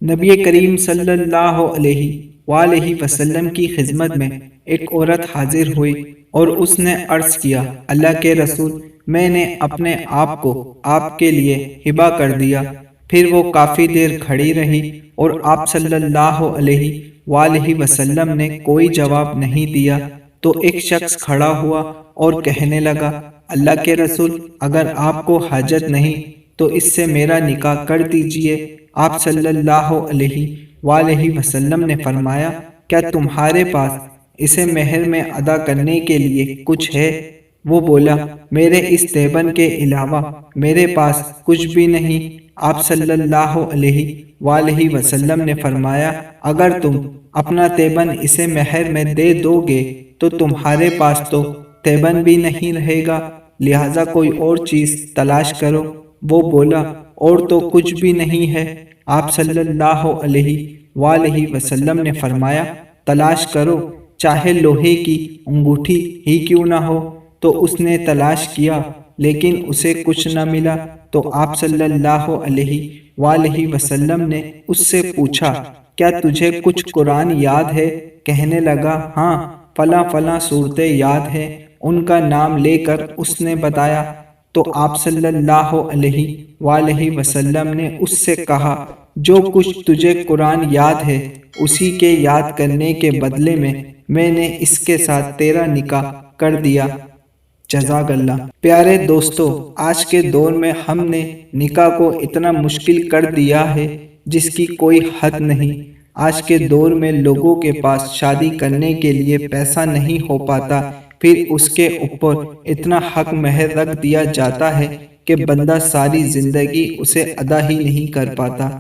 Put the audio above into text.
نبی کریم صلی اللہ علیہ وآلہ وسلم کی خدمت میں ایک عورت حاضر ہوئی اور اس نے عرض کیا، اللہ کے رسول، میں نے اپنے آپ کو آپ کے لیے ہبہ کر دیا۔ پھر وہ کافی دیر کھڑی رہی اور آپ صلی اللہ علیہ وآلہ وسلم نے کوئی جواب نہیں دیا تو ایک شخص کھڑا ہوا اور کہنے لگا، اللہ کے رسول، اگر آپ کو حاجت نہیں تو اس سے میرا نکاح کر دیجئے۔ آپ صلی اللہ علیہ وآلہ وسلم نے فرمایا، کیا تمہارے پاس اسے مہر میں ادا کرنے کے لیے کچھ ہے؟ وہ بولا، میرے اس تیبن کے علاوہ میرے پاس کچھ بھی نہیں۔ آپ صلی اللہ علیہ وآلہ وسلم نے فرمایا، اگر تم اپنا تیبن اسے مہر میں دے دو گے تو تمہارے پاس تو تیبن بھی نہیں رہے گا، لہذا کوئی اور چیز تلاش کرو۔ وہ بولا، اور تو کچھ بھی نہیں ہے۔ آپ صلی اللہ علیہ وآلہ وسلم نے فرمایا، تلاش کرو، چاہے لوہے کی انگوٹھی ہی کیوں نہ ہو۔ تو اس نے تلاش کیا لیکن اسے کچھ نہ ملا، تو آپ صلی اللہ علیہ وآلہ وسلم نے اس سے پوچھا، کیا تجھے کچھ قرآن یاد ہے؟ کہنے لگا، ہاں، فلاں فلاں صورتیں یاد ہیں۔ ان کا نام لے کر اس نے بتایا تو آپ صلی اللہ علیہ وآلہ وسلم نے اس سے کہا، جو کچھ تجھے قرآن یاد ہے اسی کے یاد کرنے کے بدلے میں نے اس کے ساتھ تیرا نکاح کر دیا۔ جزاک اللہ۔ پیارے دوستو، آج کے دور میں ہم نے نکاح کو اتنا مشکل کر دیا ہے جس کی کوئی حد نہیں۔ آج کے دور میں لوگوں کے پاس شادی کرنے کے لیے پیسہ نہیں ہو پاتا، پھر اس کے اوپر اتنا حق مہر رکھ دیا جاتا ہے کہ بندہ ساری زندگی اسے ادا ہی نہیں کر پاتا۔